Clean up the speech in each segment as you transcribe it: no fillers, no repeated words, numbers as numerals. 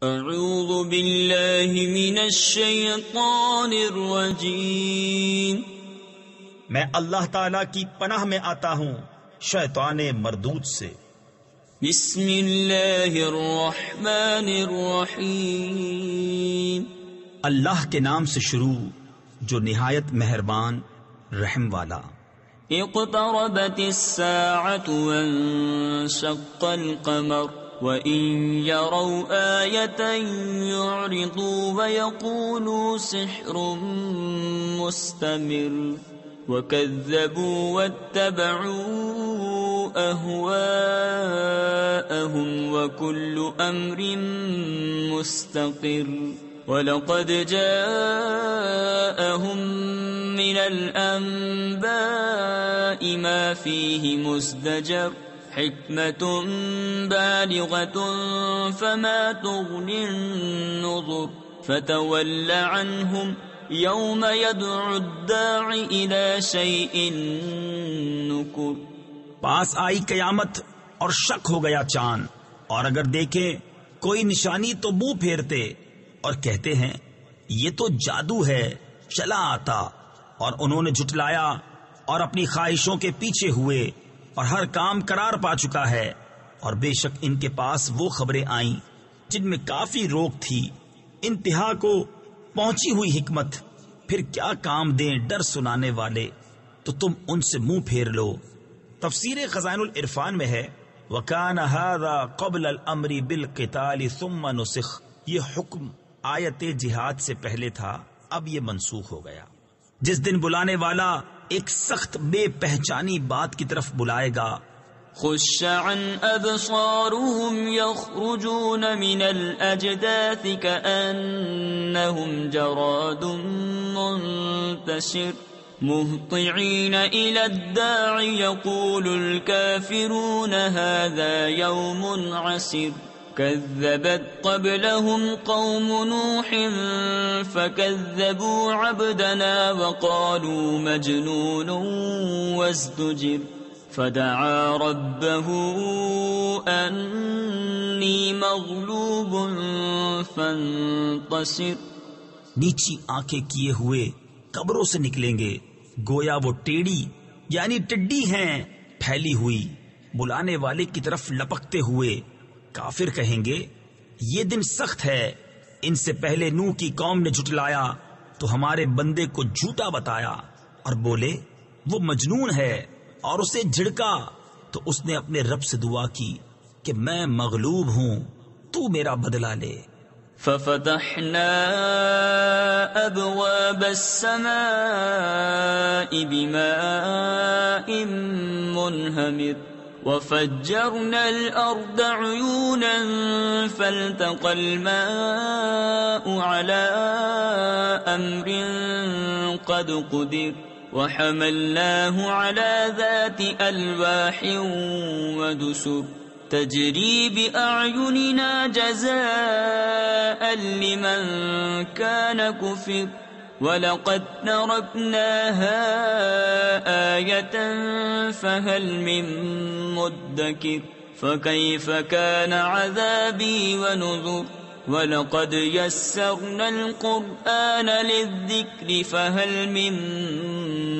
اعوذ باللہ من الشیطان الرجیم، میں اللہ تعالیٰ کی پناہ میں آتا ہوں شیطان مردود سے۔ بسم اللہ الرحمن الرحیم، اللہ کے نام سے شروع جو نہایت مہربان رحم والا۔ اقتربت الساعة وانشق القمر وَإِن يَرَوْا آيَةً يُعْرِضُوا وَيَقُولُوا سِحْرٌ مُسْتَمِرٌّ وَكَذَّبُوا وَاتَّبَعُوا أَهْوَاءَهُمْ وَكُلُّ أَمْرٍ مُسْتَقِرٌّ وَلَقَدْ جَاءَهُمْ مِنَ الْأَنْبَاءِ مَا فِيهِ مُزْدَجَرٌ حکمت بالغۃ فما تغنی النذر فتول عنہم یوم یدعو الداعی الی شیء نکر۔ پاس آئی قیامت اور شک ہو گیا چاند، اور اگر دیکھیں کوئی نشانی تو منہ پھیرتے اور کہتے ہیں یہ تو جادو ہے چلا آتا، اور انہوں نے جھٹلایا اور اپنی خواہشوں کے پیچھے ہوئے، اور ہر کام قرار پا چکا ہے۔ اور بے شک ان کے پاس وہ خبریں آئیں جن میں کافی روک تھی، انتہا کو پہنچی ہوئی حکمت، پھر کیا کام دیں ڈر سنانے والے، تو تم ان سے منہ پھیر لو۔ تفسیر خزائن العرفان میں ہے وَكَانَ هَذَا قَبْلَ الْأَمْرِ بِالْقِتَالِ ثُمَّ نُسِخَ، یہ حکم آیت جہاد سے پہلے تھا، اب یہ منسوخ ہو گیا۔ جس دن بلانے والا ایک سخت بے پہچانی بات کی طرف بلائے گا، خش عن ابصارهم يخرجون من الاجداث كأنهم جراد منتشر مهطعين الى الداع يقول الكافرون هذا يوم عسر كذبت قبلهم قوم نوح فكذبوا عبدنا وقالوا مجنون وازدجر فدعا ربه أني مغلوب فانتصر۔ نیچی آنکھیں کیے ہوئے قبروں سے نکلیں گے، گویا وہ ٹیڑی یعنی ٹڈی ہیں پھیلی ہوئی، بلانے والے کی طرف لپکتے ہوئے۔ کافر کہیں گے یہ دن سخت ہے، ان سے پہلے نوح کی قوم نے جھٹلایا تو ہمارے بندے کو جھوٹا بتایا، اور بولے وہ مجنون ہے، اور اسے جھڑکا تو اس نے اپنے رب سے دعا کی کہ میں مغلوب ہوں، تو میرا بدلہ لے۔ ففتحنا ابواب السماء بماء منهمر وفجرنا الأرض عيونا فالتقى الماء على أمر قد قدر وحملناه على ذات ألواح ودسر تجري بأعيننا جزاء لمن كان كفر وَلَقَدْ تَرَكْنَاهَا آيَةً فَهَلْ مِن مُدَّكِرٍ فَكَيْفَ كَانَ عَذَابِي وَنُذُرِ وَلَقَدْ يَسَّرْنَا الْقُرْآنَ لِلذِّكْرِ فَهَلْ مِن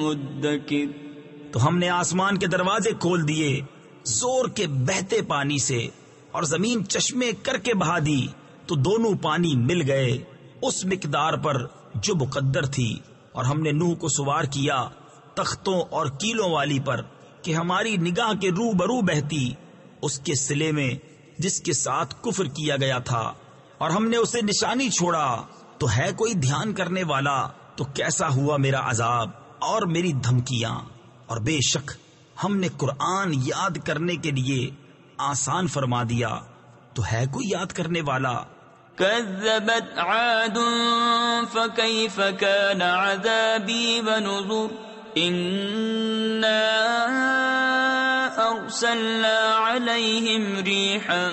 مُدَّكِرٍ۔ تو ہم نے آسمان کے دروازے کھول دیے زور کے بہتے پانی سے، اور زمین چشمے کر کے بہا دی تو دونوں پانی مل گئے اس مقدار پر جو مقدر تھی۔ اور ہم نے نوح کو سوار کیا تختوں اور کیلوں والی پر کہ ہماری نگاہ کے روبرو بہتی اس کے سلے میں جس کے ساتھ کفر کیا گیا تھا، اور ہم نے اسے نشانی چھوڑا تو ہے کوئی دھیان کرنے والا، تو کیسا ہوا میرا عذاب اور میری دھمکیاں۔ اور بے شک ہم نے قرآن یاد کرنے کے لیے آسان فرما دیا، تو ہے کوئی یاد کرنے والا۔ كذبت عاد فكيف كان عذابي ونذر إنا أرسلنا عليهم ريحا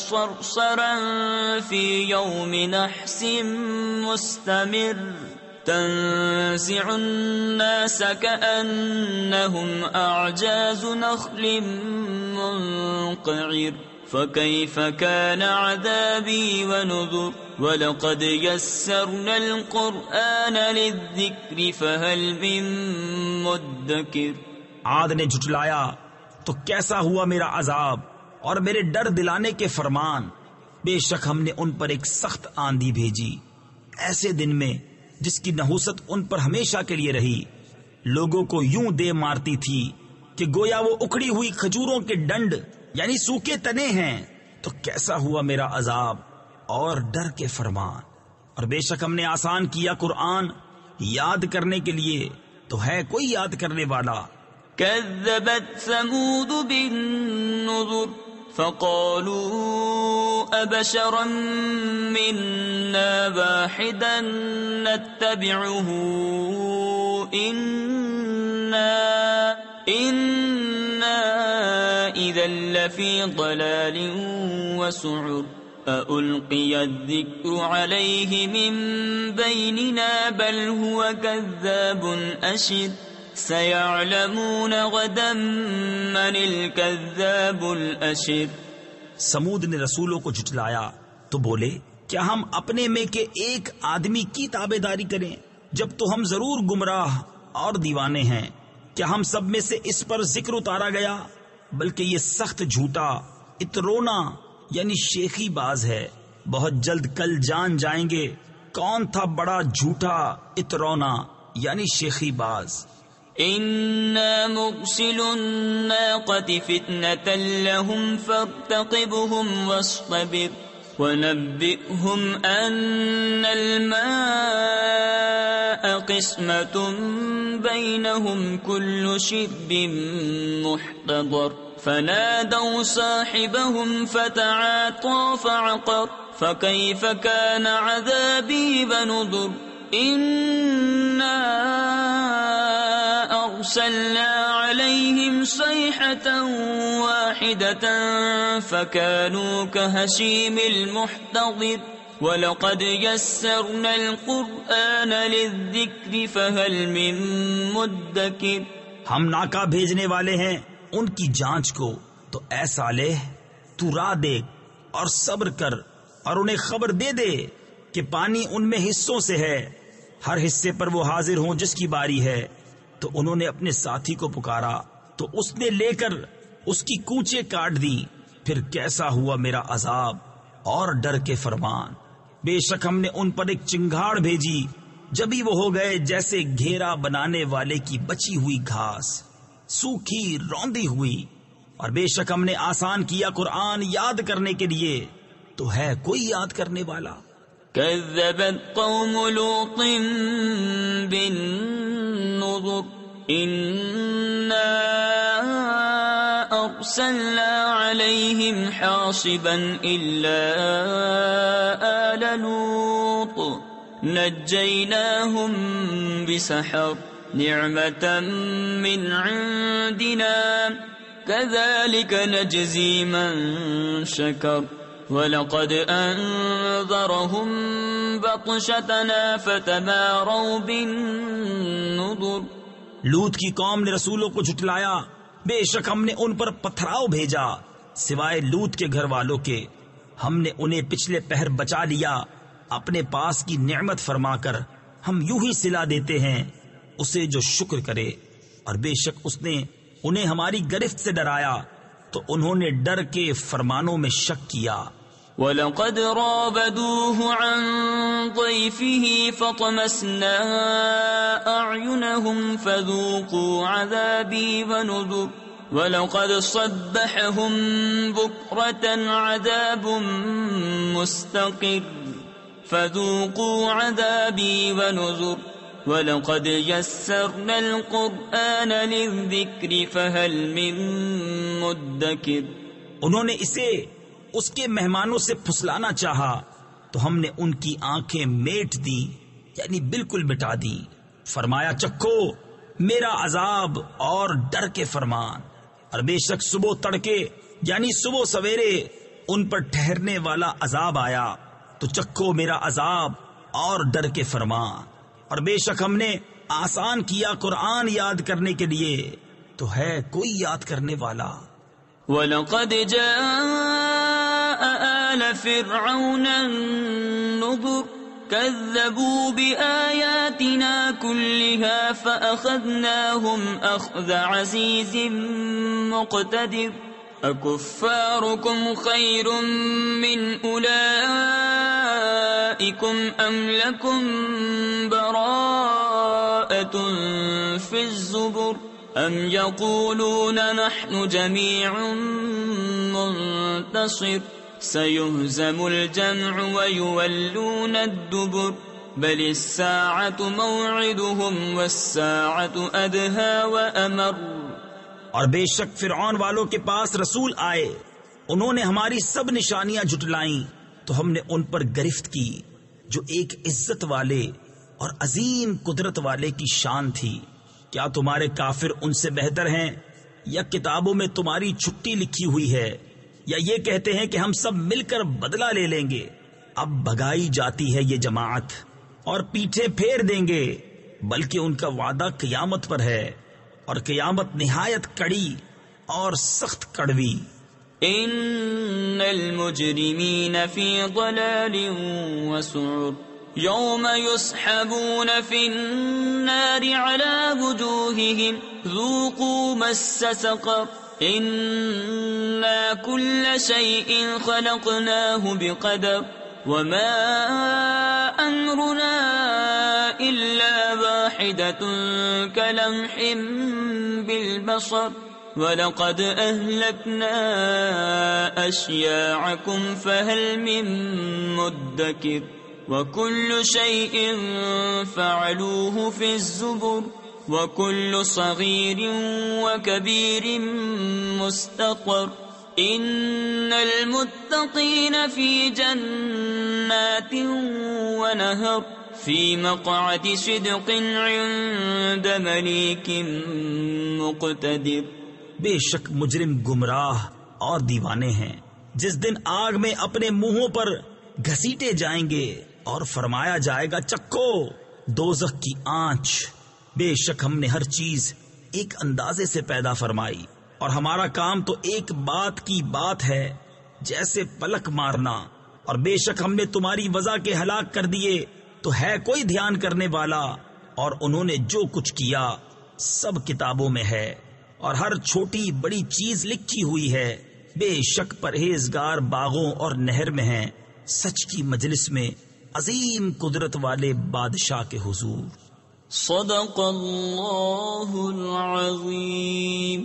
صرصرا في يوم نحس مستمر تنزع الناس كأنهم أعجاز نخل منقعر فكيف كان عذابي ونذر ولقد يسرنا القرآن للذكر فهل من مدكر. عاد نے جھٹلایا تو کیسا ہوا میرا عذاب اور میرے ڈر دلانے کے فرمان. بے شک ہم نے ان پر ایک سخت آندھی بھیجی ایسے دن میں جس کی نحوست ان پر ہمیشہ کے لیے رہی. لوگوں کو یوں دے مارتی تھی کہ گویا وہ اکھڑی ہوئی کھجوروں کے ڈنڈ یعنی سوکھے تنے ہیں. تو کیسا ہوا میرا عذاب اور ڈر کے فرمان. اور بے شک ہم نے آسان کیا قرآن یاد کرنے کے لیے تو ہے کوئی یاد کرنے والا. كذبت ثمود بالنذر فقالوا أبشرا منا واحدا نتبعه إنا إذا لفي ضلال وسعر. ألقي الذكر عليه من بيننا بل هو كذاب أشر. سيعلمون غدا من الكذاب الأشر. سمود نے رسولوں کو جھٹلایا تو بولے کیا ہم اپنے میں کے ایک آدمی کی تابعداری کریں جب تو ہم ضرور گمراہ اور دیوانے ہیں. کیا ہم سب میں سے اس پر ذکر اتارا گیا بلکہ یہ سخت جھوٹا اترونا یعنی شیخی باز ہے. بہت جلد کل جان جائیں گے کون تھا بڑا جھوٹا اترونا یعنی شیخی باز. إنا مرسل الناقة فتنة لهم فارتقبهم واصطبر ونبئهم أن الماء قسمة بينهم كل شرب محتضر. فنادوا صاحبهم فتعاطى فعقر فكيف كان عذابي ونذر. إنا أرسلنا عليهم صيحة واحدة فكانوا كهشيم المحتضر. وَلَقَدْ يَسَّرْنَا الْقُرْآنَ لِلذِّكْرِ فَهَلْ مِن مُدَّكِرٍ. ہم ناکا بھیجنے والے ہیں ان کی جانچ کو تو اے صالح تو راہ دیکھ اور صبر کر اور انہیں خبر دے دے کہ پانی ان میں حصوں سے ہے. ہر حصے پر وہ حاضر ہوں جس کی باری ہے. تو انہوں نے اپنے ساتھی کو پکارا تو اس نے لے کر اس کی کوچے کاٹ دی. پھر کیسا ہوا میرا عذاب اور ڈر کے فرمان. بے شک ہم نے ان پر ایک چنگھاڑ بھیجی جبھی وہ ہو گئے جیسے گھیرا بنانے والے کی بچی ہوئی گھاس سوکھی روندی ہوئی. اور بے شک ہم نے آسان کیا قرآن یاد کرنے کے لیے تو ہے کوئی یاد کرنے والا. كذبت قوم لوط بالنذر إنا أرسلنا عليهم حاصبا إلا آل لوط نجيناهم بسحر نعمة من عندنا كذلك نجزي من شكر. وَلَقَدْ أَنذَرَهُمْ بَطْشَتَنَا فَتَمَارَوْا بِالنُّذُرِ. لوط کی قوم نے رسولوں کو جھٹلایا. بے شک ہم نے ان پر پتھراؤ بھیجا سوائے لوط کے گھر والوں کے. ہم نے انہیں پچھلے پہر بچا لیا اپنے پاس کی نعمت فرما کر. ہم یوں ہی صلہ دیتے ہیں اسے جو شکر کرے. اور بے شک اس نے انہیں ہماری گرفت سے ڈرایا تو انہوں نے ڈر کے فرمانوں میں شک کیا. وَلَقَدْ رَابَدُوهُ عَنْ ضَيْفِهِ فَطَمَسْنَا أَعْيُنَهُمْ فَذُوقُوا عَذَابِي وَنُذُرِ. وَلَقَدْ صَبَّحَهُمْ بُكْرَةً عَذَابٌ مُسْتَقِرٌّ فَذُوقُوا عَذَابِي وَنُذُرِ. وَلَقَدْ يَسَّرْنَا الْقُرْآنَ لِلذِّكْرِ فَهَلْ مِن مُدَّكِرٍ. انہوں نے اسے اس کے مہمانوں سے پھسلانا چاہا تو ہم نے ان کی آنکھیں میٹ دی یعنی بالکل مٹا دی. فرمایا چکھو میرا عذاب اور ڈر کے فرمان. اور بے شک صبح تڑکے یعنی صبح سویرے ان پر ٹھہرنے والا عذاب آیا تو چکھو میرا عذاب اور ڈر کے فرمان. اور بے شک ہم نے آسان کیا قرآن یاد کرنے کے لیے تو ہے کوئی یاد کرنے والا. وَلَقَدْ جَاءَ آل فرعون النذر كذبوا بآياتنا كلها فأخذناهم أخذ عزيز مقتدر أكفاركم خير من أولئكم أم لكم براءة في الزبر أم يقولون نحن جميع منتصر سيهزم الجمع ويولون الدبر بل الساعة موعدهم والساعة أدهى وأمر. اور بے شک فرعون والوں کے پاس رسول آئے، انہوں نے ہماری سب نشانیاں جھٹلائیں تو ہم نے ان پر گرفت کی جو ایک عزت والے اور عظیم قدرت والے کی شان تھی. کیا تمہارے کافر ان سے بہتر ہیں، یا کتابوں میں تمہاری چھٹی لکھی ہوئی ہے، یا یہ کہتے ہیں کہ ہم سب مل کر بدلہ لے لیں گے؟ اب بھگائی جاتی ہے یہ جماعت اور پیٹھیں پھیر دیں گے، بلکہ ان کا وعدہ قیامت پر ہے، اور قیامت نہایت کڑی اور سخت کڑوی. ان المجرمین فی ضلال وسعر یوم یسحبون فی النار علی وجوہہم ذوقوا مس سقر انا کل شیء خلقناہ بقدر وما امرنا الا واحدۃ کلمح بالبصر وَلَقَدْ أَهْلَكْنَا أَشْيَاعَكُمْ فَهَلْ مِن مُدَّكِرٍ وَكُلُّ شَيْءٍ فَعَلُوهُ فِي الزُّبُرِ وَكُلُّ صَغِيرٍ وَكَبِيرٍ مُسْتَطَرٍ إِنَّ الْمُتَّقِينَ فِي جَنَّاتٍ وَنَهَرٍ فِي مَقْعَدِ صِدْقٍ عِندَ مَلِيكٍ مُقْتَدِرٍ. بے شک مجرم گمراہ اور دیوانے ہیں، جس دن آگ میں اپنے منہوں پر گھسیٹے جائیں گے اور فرمایا جائے گا چکھو دوزخ کی آنچ. بے شک ہم نے ہر چیز ایک اندازے سے پیدا فرمائی، اور ہمارا کام تو ایک بات کی بات ہے جیسے پلک مارنا. اور بے شک ہم نے تمہاری وضع کے ہلاک کر دیے، تو ہے کوئی دھیان کرنے والا؟ اور انہوں نے جو کچھ کیا سب کتابوں میں ہے، اور ہر چھوٹی بڑی چیز لکھی ہوئی ہے. بے شک پرہیزگار باغوں اور نہر میں ہیں، سچ کی مجلس میں عظیم قدرت والے بادشاہ کے حضور. صدق اللہ العظیم.